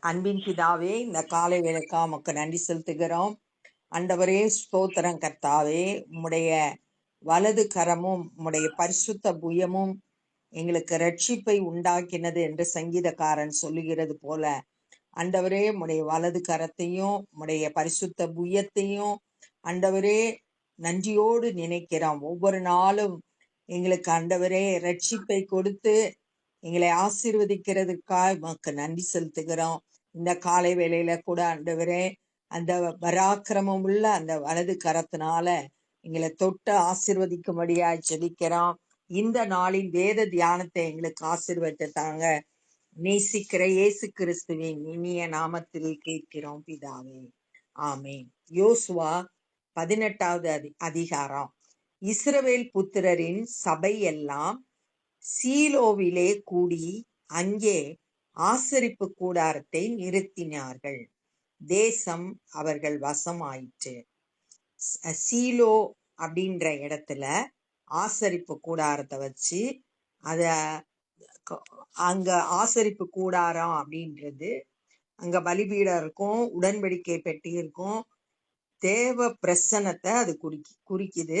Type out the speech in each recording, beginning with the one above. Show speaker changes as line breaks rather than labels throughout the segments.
அன்பின் பிதாவே, இந்த காலை வேளைக்கா உமக்கு நன்றி செலுத்துகிறோம். ஆண்டவரே ஸ்தோத்திரம் கர்த்தாவே, உம்முடைய வலது கரமும் உம்முடைய பரிசுத்த புயமும் எங்களுக்கு ரட்சிப்பை உண்டாக்கினது என்று சங்கீதக்காரன் சொல்லுகிறது போல, ஆண்டவரே உம்முடைய வலது கரத்தையும் உம்முடைய பரிசுத்த புயத்தையும் ஆண்டவரே நன்றியோடு நினைக்கிறோம். ஒவ்வொரு நாளும் எங்களுக்கு ஆண்டவரே ரட்சிப்பை கொடுத்து எங்களை ஆசீர்வதிக்கிறதுக்காக உமக்கு நன்றி செலுத்துகிறோம். இந்த காலை வேளையில கூட ஆண்டவரே, அந்த பராக்கிரமம் உள்ள அந்த வலது கரத்தினால எங்களை தொட்டு ஆசீர்வதிக்கும்படியாய் ஜெபிக்கிறோம். இந்த நாளின் வேத தியானத்தை எங்களுக்கு ஆசீர்வதித்து தாங்க. நேசிக்கிற இயேசு கிறிஸ்துவின் இனிய நாமத்தில் கேட்கிறோம் பிதாவே, ஆமென். யோசுவா 18வது அதிகாரம். இஸ்ரவேல் புத்திரரின் சபை எல்லாம் சீலோவிலே கூடி அங்கே ஆசரிப்பு கூடாரத்தை நிறுத்தினார்கள். தேசம் அவர்கள் வசமாயிற்று. சீலோ அப்படின்ற இடத்துல ஆசரிப்பு கூடாரத்தை வச்சு அத அங்க ஆசரிப்பு கூடாரம் அப்படின்றது அங்க பலிபீடம் இருக்கும், உடன்படிக்கை பெட்டி இருக்கும், தேவ பிரசன்னத்தை அது குறிக்குது.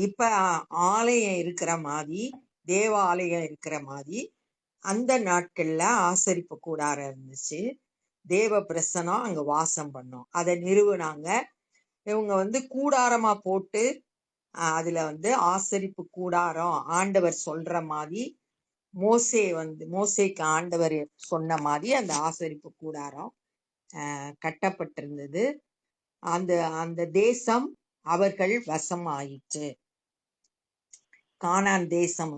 இப்ப ஆலயம் இருக்கிற மாதிரி, தேவ ஆலயம் இருக்கிற மாதிரி அந்த நாட்கள்ல ஆசரிப்பு கூடாரம் இருந்துச்சு. தேவ பிரசனம் அங்க வாசம் பண்ணோம். அதை நிறுவனாங்க. இவங்க கூடாரமா போட்டு அதுல ஆசரிப்பு கூடாரம் ஆண்டவர் சொல்ற மாதிரி மோசேக்கு ஆண்டவர் சொன்ன மாதிரி அந்த ஆசரிப்பு கூடாரம் கட்டப்பட்டிருந்தது. அந்த அந்த தேசம் அவர்கள் வசம் ஆயிற்று. கானான் தேசம்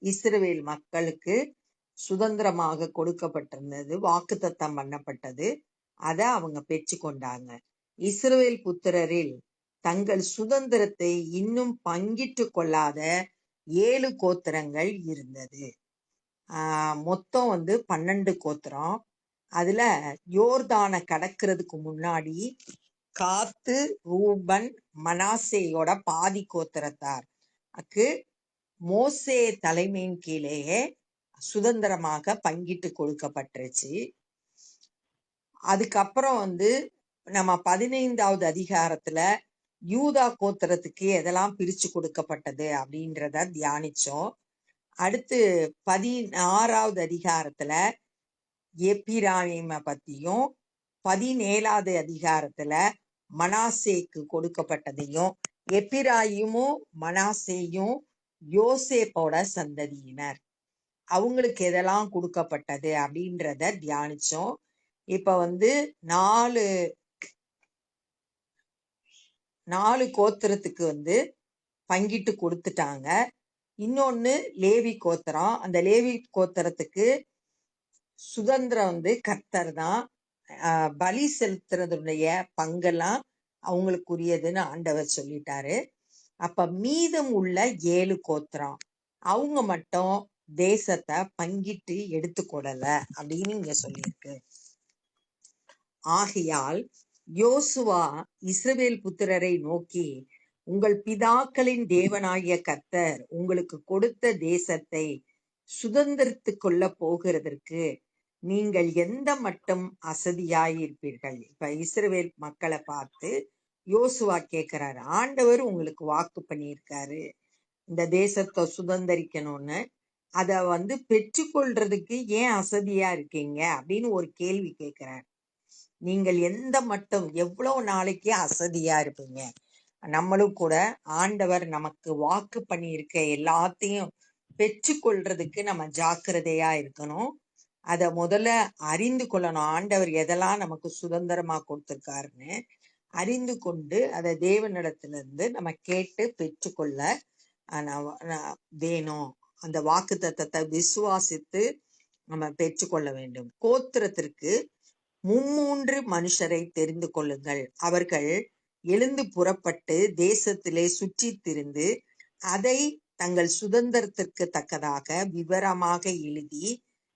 இஸ்ரவேல் மக்களுக்கு சுதந்திரமாக கொடுக்கப்பட்டிருந்தது, வாக்குத்தத்தம் பண்ணப்பட்டது. அதை அவங்க பெற்று கொண்டாங்க. இஸ்ரவேல் புத்திரரில் தங்கள் சுதந்திரத்தை இன்னும் பங்கிட்டு கொள்ளாத 7 கோத்திரங்கள் இருந்தது. மொத்தம் 12 கோத்திரம். அதுல யோர்தானை கடக்கிறதுக்கு முன்னாடி காத்து, ரூபன், மனாசேயோட பாதி கோத்திரத்தாருக்கு மோசே தலைமையின் கீழேயே சுதந்திரமாக பங்கிட்டு கொடுக்கப்பட்டுருச்சு. அதுக்கப்புறம் நம்ம 15வது அதிகாரத்துல யூதா கோத்திரத்துக்கு எதெல்லாம் பிரிச்சு கொடுக்கப்பட்டது அப்படின்றத தியானிச்சோம். அடுத்து 16வது அதிகாரத்துல எப்பிராயிமை பத்தியும், 17வது அதிகாரத்துல மனாசேக்கு கொடுக்கப்பட்டதையும், எப்பிராயிமும் மனாசேயும் யோசேப்போட சந்ததியினர், அவங்களுக்கு எதெல்லாம் கொடுக்கப்பட்டது அப்படின்றத தியானிச்சோம். இப்ப 4 கோத்திரத்துக்கு பங்கிட்டு கொடுத்துட்டாங்க. இன்னொன்னு லேவி கோத்திரம். அந்த லேவி கோத்திரத்துக்கு சுதந்திரம் கர்த்தர் தான். பலி செலுத்துறதுடைய பங்கெல்லாம் அவங்களுக்குரியதுன்னு ஆண்டவர் சொல்லிட்டாரு. அப்ப மீதம் உள்ள 7 கோத்திரம் அவங்க மட்டும் தேசத்தை பங்கிட்டு எடுத்துக்கொள்ளல அப்படின்னு இங்க சொல்லியிருக்கு. ஆகையால் யோசுவா இஸ்ரவேல் புத்திரரை நோக்கி, உங்கள் பிதாக்களின் தேவனாகிய கர்த்தர் உங்களுக்கு கொடுத்த தேசத்தை சுதந்திரித்து கொள்ள போகிறதற்கு நீங்கள் எந்த மட்டும் அசதியாயிருப்பீர்கள். இப்ப இஸ்ரவேல் மக்களை பார்த்து யோசுவா கேட்கிறாரு, ஆண்டவர் உங்களுக்கு வாக்கு பண்ணியிருக்காரு இந்த தேசத்தை சுதந்திரிக்கணும்னு, அத பெற்றுக்கொள்றதுக்கு ஏன் அசதியா இருக்கீங்க அப்படின்னு ஒரு கேள்வி கேட்கிறார். நீங்கள் எந்த மட்டும் எவ்வளவு நாளைக்கு அசதியா இருப்பீங்க? நம்மளும் கூட ஆண்டவர் நமக்கு வாக்கு பண்ணி இருக்க எல்லாத்தையும் பெற்றுக்கொள்றதுக்கு நம்ம ஜாக்கிரதையா இருக்கணும். அத முதல்ல அறிந்து கொள்ளணும். ஆண்டவர் எதெல்லாம் நமக்கு சுதந்திரமா கொடுத்திருக்காருன்னு அறிந்து கொண்டு அதை தேவனிடத்திலிருந்து நம்ம கேட்டு பெற்றுக்கொள்ள வேணும். அந்த வாக்கு தத்தத்தை விசுவாசித்து நம்ம பெற்றுக்கொள்ள வேண்டும். கோத்திரத்திற்கு 3 மனுஷரை தெரிந்து கொள்ளுங்கள். அவர்கள் எழுந்து புறப்பட்டு தேசத்திலே சுற்றி திரிந்து அதை தங்கள் சுதந்திரத்திற்கு தக்கதாக விவரமாக எழுதி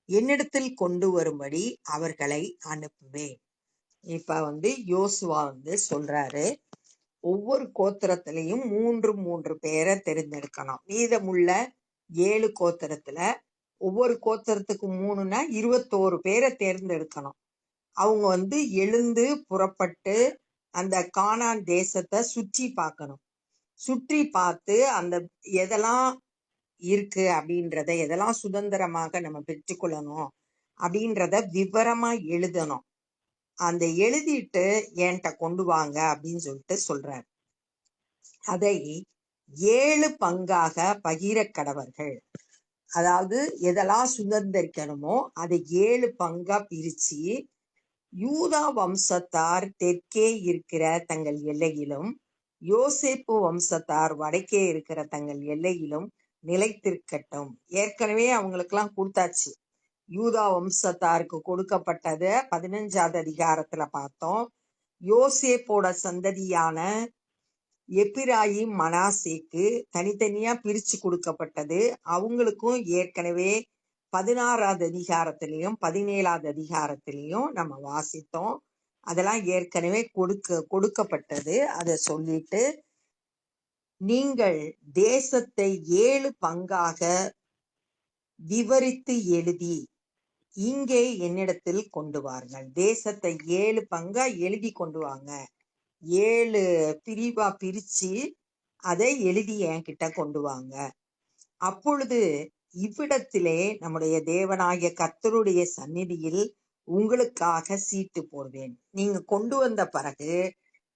என்னிடத்தில் கொண்டு வரும்படி அவர்களை அனுப்புவேன். இப்ப யோசுவா சொல்றாரு, ஒவ்வொரு கோத்திரத்திலையும் 3 பேரை தெரிந்தெடுக்கணும். மீதமுள்ள 7 கோத்திரத்துல ஒவ்வொரு கோத்திரத்துக்கு 3ன்னா 21 பேரை தேர்ந்தெடுக்கணும். அவங்க எழுந்து புறப்பட்டு அந்த கானான் தேசத்தை சுற்றி பார்க்கணும். சுற்றி பார்த்து அந்த எதெல்லாம் இருக்கு அப்படின்றத, எதெல்லாம் சுதந்திரமாக நம்ம பெற்றுக்கொள்ளணும் அப்படின்றத விவரமா எழுதணும். அந்த எழுதிட்டு என்கிட்ட கொண்டு வாங்க அப்படின்னு சொல்லிட்டு சொல்றாரு. அதை 7 பங்காக பகிர கடவர்கள். அதாவது எதெல்லாம் சுதந்திரிக்கணுமோ அதை 7 பங்கா பிரிச்சு யூதா வம்சத்தார் தெற்கே இருக்கிற தங்கள் எல்லையிலும், யோசேப்பு வம்சத்தார் வடக்கே இருக்கிற தங்கள் எல்லையிலும் நிலைத்திருக்கட்டும். ஏற்கனவே அவங்களுக்கெல்லாம் கொடுத்தாச்சு. யூதா வம்சத்தாருக்கு கொடுக்கப்பட்டது 15வது அதிகாரத்துல பார்த்தோம். யோசேப்போட சந்ததியான எப்பிராயிம் மனாசேக்கு தனித்தனியா பிரிச்சு கொடுக்கப்பட்டது. அவங்களுக்கும் ஏற்கனவே 16வது அதிகாரத்திலையும் 17வது அதிகாரத்திலையும் நம்ம வாசித்தோம். அதெல்லாம் ஏற்கனவே கொடுக்கப்பட்டது. அதை சொல்லிட்டு நீங்கள் தேசத்தை 7 பங்காக விவரித்து எழுதி இங்கே என்னிடத்தில் கொண்டு வாருங்கள். தேசத்தை 7 பங்கா எழுதி கொண்டு வாங்க. 7 பிரிவா பிரிச்சு அதை எழுதி என்கிட்ட கொண்டு வாங்க. அப்பொழுது இவ்விடத்திலே நம்முடைய தேவனாகிய கர்த்தருடைய சந்நிதியில் உங்களுக்காக சீட்டு போடுவேன். நீங்க கொண்டு வந்த பிறகு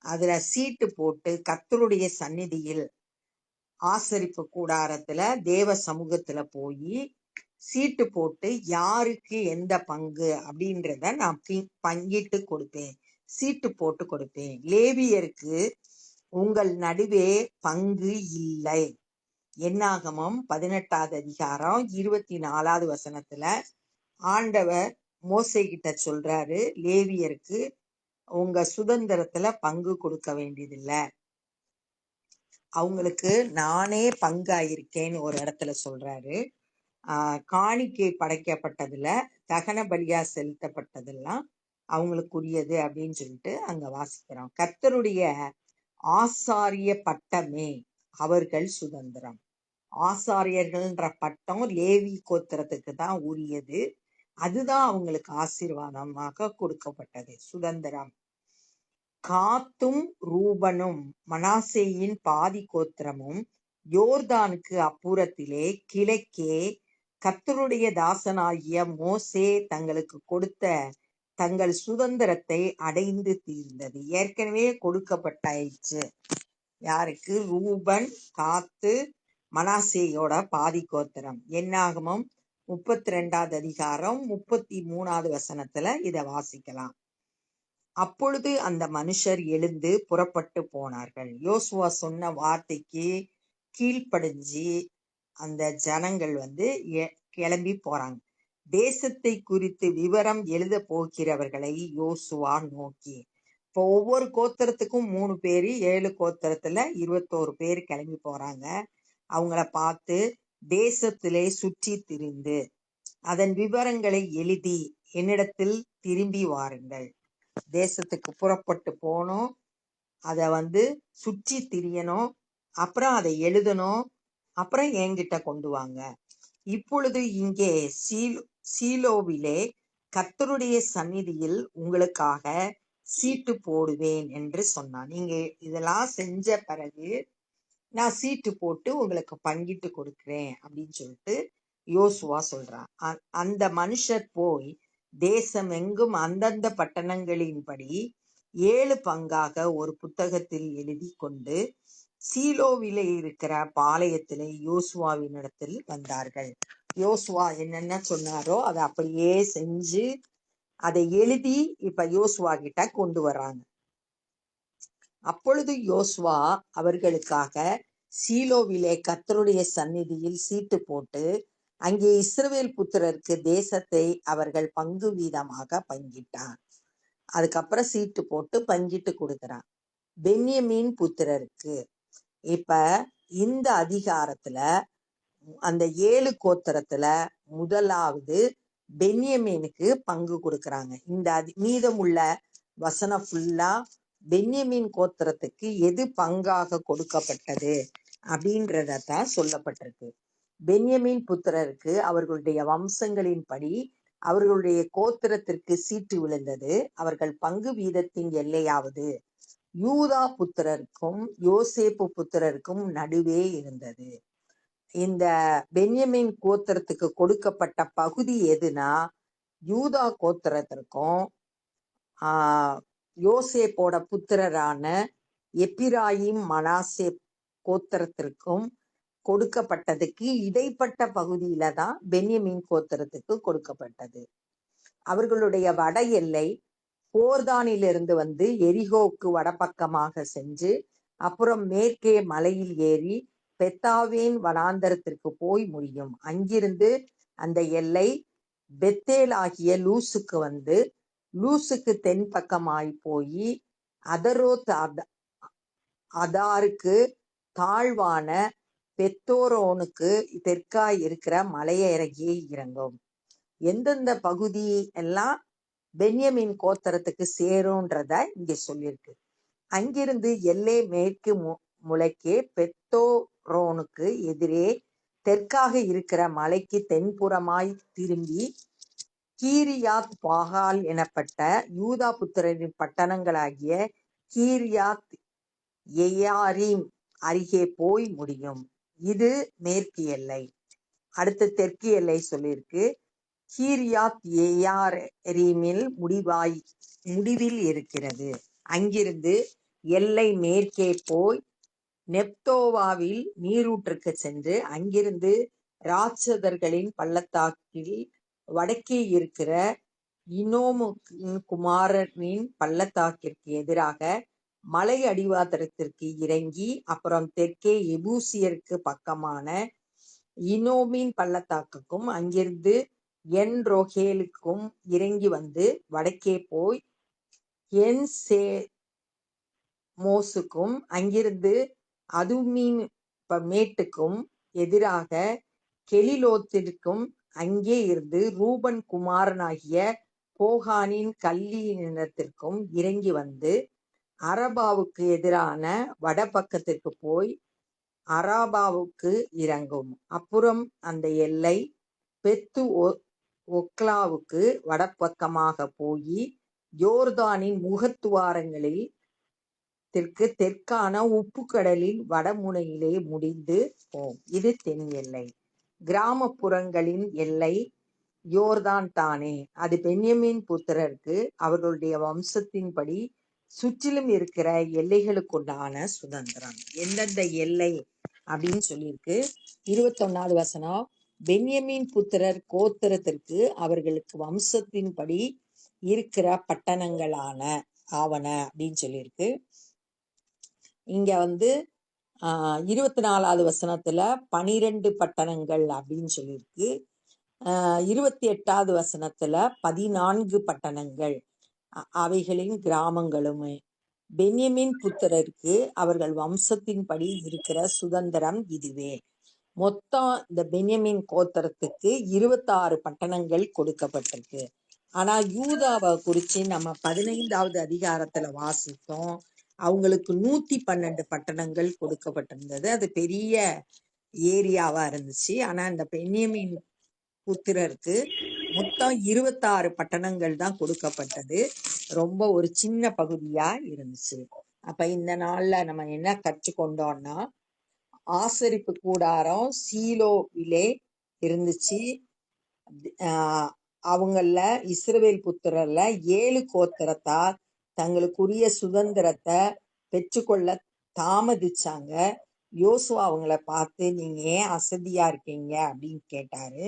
அதுல சீட்டு போட்டு கர்த்தருடைய சந்நிதியில் ஆசரிப்பு கூடாரத்துல தேவ சமூகத்துல போய் சீட்டு போட்டு யாருக்கு எந்த பங்கு அப்படின்றத நான் பங்கிட்டு கொடுப்பேன். சீட்டு போட்டு கொடுப்பேன். லேவியருக்கு உங்கள் நடுவே பங்கு இல்லை. என்னாகமம் 18வது அதிகாரம் 24வது வசனத்துல ஆண்டவர் மோசே கிட்ட சொல்றாரு, லேவியருக்கு உங்க சுதந்திரத்துல பங்கு கொடுக்க வேண்டியதில்லை, அவங்களுக்கு நானே பங்காயிருக்கேன்னு ஒரு இடத்துல சொல்றாரு. காணிக்கை படைக்கப்பட்டதுல தகன பலியா செலுத்தப்பட்டதெல்லாம் அவங்களுக்குரியது அப்படின்னு சொல்லிட்டு அங்க வாசிக்கிறோம். கர்த்தருடைய ஆசாரிய பட்டமே அவர்கள் சுதந்திரம். ஆசாரியர்கள்ன்ற பட்டம் லேவி கோத்திரத்துக்கு தான் உரியது. அதுதான் அவங்களுக்கு ஆசீர்வாதமாக கொடுக்கப்பட்டது, சுதந்திரம். காத்தும் ரூபனும் மனாசேயின் பாதி கோத்திரமும் யோர்தானுக்கு அப்புறத்திலே கிழக்கே கர்த்தருடைய தாசனாகிய மோசே தங்களுக்கு கொடுத்த தங்கள் சுதந்திரத்தை அடைந்து தீர்ந்தது. ஏற்கனவே கொடுக்கப்பட்டாயிடுச்சு. யாருக்கு? ரூபன், காத்து, மனாசேயோட பாதி கோத்திரம். என்னாகமம் 32வது அதிகாரம் 33வது வசனத்துல இத வாசிக்கலாம். அப்பொழுது அந்த மனுஷர் எழுந்து புறப்பட்டு போனார்கள். யோசுவா சொன்ன வார்த்தைக்கு கீழ்ப்படிஞ்சு அந்த ஜனங்கள் கிளம்பி போறாங்க. தேசத்தை குறித்து விவரம் எழுத போகிறவர்களை யோசுவா நோக்கி, இப்போ ஒவ்வொரு கோத்திரத்துக்கும் 3 பேரு, 7 கோத்திரத்துல 21 பேர் கிளம்பி போறாங்க. அவங்கள பார்த்து தேசத்திலே சுற்றி திரிந்து அதன் விவரங்களை எழுதி என்னிடத்தில் திரும்பி வாருங்கள். தேசத்துக்கு புறப்பட்டு போகணும், அதை சுற்றி திரியணும், அப்புறம் அதை எழுதணும், அப்புறம் என்கிட்ட கொண்டு வாங்க. இப்பொழுது இங்கே சீலோவிலே கர்த்தருடைய சந்நிதியில் உங்களுக்காக சீட்டு போடுவேன் என்று சொன்னான். நீங்க இதெல்லாம் செஞ்ச பிறகு நான் சீட்டு போட்டு உங்களுக்கு பங்கிட்டு கொடுக்கிறேன் அப்படின்னு சொல்லிட்டு யோசுவா சொல்றான். அந்த மனுஷர் போய் தேசம் எங்கும் அந்தந்த பட்டணங்களின்படி 7 பங்காக ஒரு புத்தகத்தில் எழுதி கொண்டு சீலோவிலே இருக்கிற பாளையத்திலே யோசுவாவினிடத்தில் வந்தார்கள். யோசுவா என்னென்ன சொன்னாரோ அதை அப்படியே செஞ்சு அதை எழுதி இப்ப யோசுவா கிட்ட கொண்டு வர்றாங்க. அப்பொழுது யோசுவா அவர்களுக்காக சீலோவிலே கர்த்தருடைய சந்நிதியில் சீட்டு போட்டு அங்கே இஸ்ரவேல் புத்திரருக்கு தேசத்தை அவர்கள் பங்கு வீதமாக பங்கிட்டான். அதுக்கப்புறம் சீட்டு போட்டு பங்கிட்டு கொடுக்கிறான். பென்யமீன் புத்திரருக்கு இப்ப இந்த அதிகாரத்துல அந்த 7 கோத்திரத்துல முதலாவது பென்யமீனுக்கு பங்கு கொடுக்கறாங்க. இந்த மீதமுள்ள வசனம் ஃபுல்லா பென்யமீன் கோத்திரத்துக்கு எது பங்காக கொடுக்கப்பட்டது அப்படின்றதான் சொல்லப்பட்டிருக்கு. பென்யமீன் புத்திரருக்கு அவர்களுடைய வம்சங்களின்படி அவர்களுடைய கோத்திரத்திற்கு சீட்டு விழுந்தது. அவர்கள் பங்கு வீதத்தின் எல்லையாவது யூதா புத்திரருக்கும் யோசேப்பு புத்திரருக்கும் நடுவே இருந்தது. இந்த பென்யமீன் கோத்திரத்துக்கு கொடுக்கப்பட்ட பகுதி எதுனா யூதா கோத்திரத்திற்கும் யோசேப்போட புத்திரரான எப்பிராயிம் மனாசே கோத்திரத்திற்கும் கொடுக்கப்பட்டதுக்கு இடைப்பட்ட பகுதியில தான் பென்யமீன் கோத்திரத்துக்கு கொடுக்கப்பட்டது. அவர்களுடைய வட எல்லை போர்தானிலிருந்து வந்து எரிகோவுக்கு வடபக்கமாக சென்று அப்புறம் மேற்கே மலையில் ஏறி பெத்தாவேன் வனாந்தரத்திற்கு போய் முடியும். அங்கிருந்து அந்த எல்லை பெத்தேல் ஆகிய லூசுக்கு வந்து லூசுக்கு தென்பக்கமாய் போய் அதரோத் அதாருக்கு தாழ்வான பெத்தோரோனுக்கு தெற்காய் இருக்கிற மலையருகே இறங்கும். எந்தெந்த பகுதி எல்லாம் பென்யமீன் கோத்திரத்துக்கு சேரும்ன்றத இங்க சொல்லியிருக்கு. அங்கிருந்து எல்லை மேற்கு முளைக்கே பெத்தோரோனுக்கு எதிரே தெற்காக இருக்கிற மலைக்கு தென்புறமாய் திரும்பி கீரியாத் பாகால் எனப்பட்ட யூதா புத்திரரின் பட்டணங்களாகிய கீரியாத் எயாரீம் அருகே போய் முடியும். இது மேற்கு எல்லை. அடுத்து தெற்கு எல்லை சொல்லியிருக்கு. கீரியாத் எயாரீமில் முடிவில் இருக்கிறது. அங்கிருந்து எல்லை மேற்கே போய் நெப்தோவாவில் நீரூற்றுக்கு சென்று அங்கிருந்து ராட்சதர்களின் பள்ளத்தாக்கில் வடக்கே இருக்கிற இனோமு குமாரனின் பள்ளத்தாக்கிற்கு எதிராக மலை அடிவாரத்திற்கு இறங்கி அப்புறம் தெற்கே எபூசியருக்கு பக்கமான இனோமின் பள்ளத்தாக்குக்கும் அங்கிருந்து என் ரோகேலுக்கும் இறங்கி வந்து வடக்கே போய் என் மோசுக்கும் அங்கிருந்து அதுமீன் மேட்டுக்கும் எதிராக கெலிலோத்திற்கும் அங்கே இருந்து ரூபன் குமாரனாகிய போகானின் கல்லீனத்திற்கும் இறங்கி வந்து அரபாவுக்கு எதிரான வடபக்கத்திற்கு போய் அரபாவுக்கு இறங்கும். அப்புறம் அந்த எல்லை பெத்து ஒக்லாவுக்கு வடபக்கமாக போய் யோர்தானின் முகத்துவாரங்களில் தெற்கான உப்பு கடலின் வடமுனையிலே முடிந்து போம். இது தென் எல்லை. கிராமப்புறங்களின் எல்லை யோர்தான் தானே. அது பென்யமீன் புத்திரருக்கு அவர்களுடைய வம்சத்தின்படி சுற்றிலும் இருக்கிற எல்லைகளுக்குண்டான சுதந்திரம். எந்தெந்த எல்லை அப்படின்னு சொல்லியிருக்கு. 21வது வசனம், பென்யமீன் புத்திரர் கோத்திரத்திற்கு அவர்களுக்கு வம்சத்தின்படி இருக்கிற பட்டணங்களான ஆவன அப்படின்னு சொல்லியிருக்கு. இங்க வந்து 24வது வசனத்துல 12 பட்டணங்கள் அப்படின்னு சொல்லியிருக்கு. 28வது வசனத்துல 14 பட்டணங்கள் அவைகளின் கிராமங்களுமே. பென்யமீன் புத்திரருக்கு அவர்கள் வம்சத்தின்படி இருக்கிற சுதந்திரம் இதுவே. மொத்தம் இந்த பென்யமீன் கோத்திரத்துக்கு 26 பட்டணங்கள் கொடுக்கப்பட்டிருக்கு. ஆனா யூதாவை குறிச்சு நம்ம 15வது அதிகாரத்துல வாசித்தோம். அவங்களுக்கு 112 பட்டணங்கள் கொடுக்கப்பட்டிருந்தது. அது பெரிய ஏரியாவா இருந்துச்சு. ஆனா இந்த பென்யமீன் புத்திரருக்கு மொத்தம் 26 பட்டணங்கள் தான் கொடுக்கப்பட்டது. ரொம்ப ஒரு சின்ன பகுதியா இருந்துச்சு. அப்ப இந்த நாள்ல நம்ம என்ன கற்றுக்கொண்டோம்னா, ஆசரிப்பு கூடாரம் சீலோவிலே இருந்துச்சு. அவங்கள இஸ்ரவேல் புத்திரர்ல 7 கோத்திரத்தார் தங்களுக்குரிய சுதந்திரத்தை பெற்றுக்கொள்ள தாமதிச்சாங்க. யோசுவா அவங்கள பார்த்து நீங்க ஏன் அசதியா இருக்கீங்க அப்படின்னு கேட்டாரு.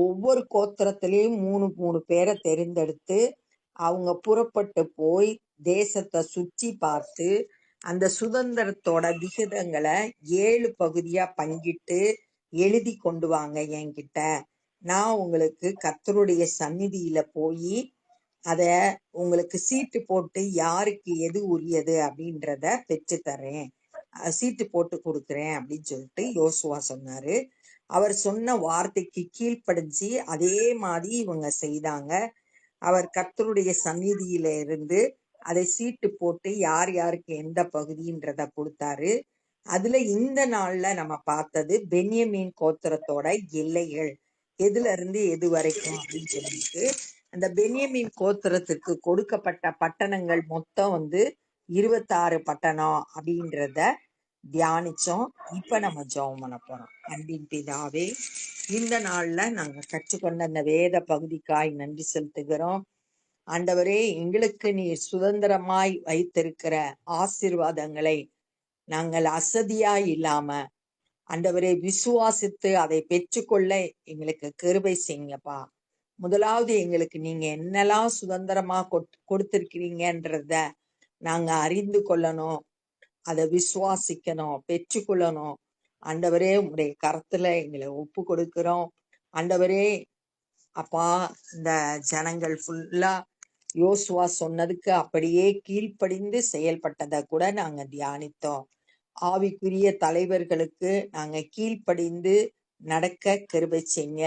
ஒவ்வொரு கோத்திரத்திலையும் 3 பேரை தெரிந்தெடுத்து அவங்க புறப்பட்டு போய் தேசத்தை சுற்றி பார்த்து அந்த சுதந்திரத்தோட விகிதங்களை 7 பகுதியா பங்கிட்டு எழுதி கொண்டு வாங்க என்கிட்ட. நான் உங்களுக்கு கர்த்தருடைய சந்நிதியில போய் அத உங்களுக்கு சீட்டு போட்டு யாருக்கு எது உரியது அப்படின்றத பெற்று தர்றேன், சீட்டு போட்டு கொடுக்குறேன் அப்படின்னு சொல்லிட்டு யோசுவா சொன்னாரு. அவர் சொன்ன வார்த்தைக்கு கீழ்ப்படிஞ்சு அதே மாதிரி இவங்க செய்தாங்க. அவர் கர்த்தருடைய சந்நிதியில இருந்து அதை சீட்டு போட்டு யார் யாருக்கு எந்த பகுதின்றத கொடுத்தாரு. அதுல இந்த நாள்ல நம்ம பார்த்தது பென்யமீன் கோத்திரத்தோட எல்லைகள் எதுல இருந்து எது வரைக்கும் அப்படின்னு சொல்லிட்டு, அந்த பென்யமீன் கோத்திரத்துக்கு கொடுக்கப்பட்ட பட்டணங்கள் மொத்தம் 26 பட்டணம் அப்படின்றத தியானிச்சோம். இப்ப நம்ம ஜெபம் பண்ண போறோம். அன்பின் பிதாவே, இந்த நாள்ல நாங்க கற்றுக்கொண்ட அந்த வேத பகுதிக்காய் நன்றி செலுத்துகிறோம். ஆண்டவரே, எங்களுக்கு நீர் சுதந்திரமாய் வைத்திருக்கிற ஆசீர்வாதங்களை நாங்கள் அசதியாய் இல்லாம, ஆண்டவரே, விசுவாசித்து அதை பெற்றுக்கொள்ள எங்களுக்கு கிருபை செய்யுங்கப்பா. முதலாவது எங்களுக்கு நீங்க என்னெல்லாம் சுதந்திரமா கொடுத்திருக்கிறீங்கன்றத நாங்க அறிந்து கொள்ளணும், அதை விசுவாசிக்கணும், பெற்றுக்கொள்ளணும். ஆண்டவரே, உங்களுடைய கரத்துல எங்களை ஒப்பு கொடுக்கிறோம். ஆண்டவரே, அப்பா, இந்த ஜனங்கள் ஃபுல்லா யோசுவா சொன்னதுக்கு அப்படியே கீழ்ப்படிந்து செயல்பட்டதை கூட நாங்க தியானித்தோம். ஆவிக்குரிய தலைவர்களுக்கு நாங்க கீழ்ப்படிந்து நடக்க கிருபை செய்யுங்க.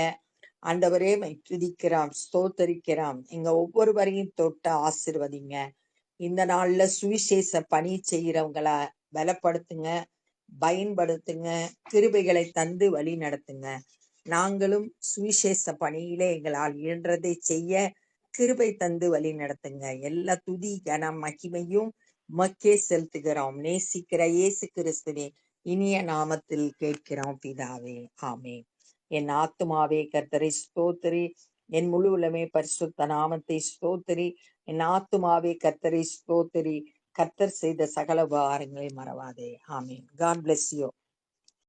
ஆண்டவரே, துதிக்கிறோம், ஸ்தோத்தரிக்கிறோம். எங்க ஒவ்வொருவரையும் தொட்டு ஆசீர்வதிங்க. இந்த நாள்ல சுவிசேஷ பணி செய்யறவங்கள பலப்படுத்துங்க, பயன்படுத்துங்க, கிருபைகளை தந்து வழி நடத்துங்க. நாங்களும் சுவிசேஷ பணியிலே எங்களால் இயன்றதை செய்ய கிருபை தந்து வழி நடத்துங்க. எல்லா துதி கன மகிமையும் மக்கே செலுத்துகிறோம். நேசிக்கிற இயேசு கிறிஸ்துவின் இனிய நாமத்தில் கேட்கிறோம் பிதாவே, ஆமென். என் ஆத்துமாவே கர்த்தரை ஸ்தோத்திரி, என் முழு உலமே பரிசுத்த நாமத்தை ஸ்தோத்திரி. என் ஆத்துமாவே கர்த்தரை ஸ்தோத்திரி, கர்த்தர் செய்த சகல உபகாரங்களை மறவாதே. ஆமென். God bless you.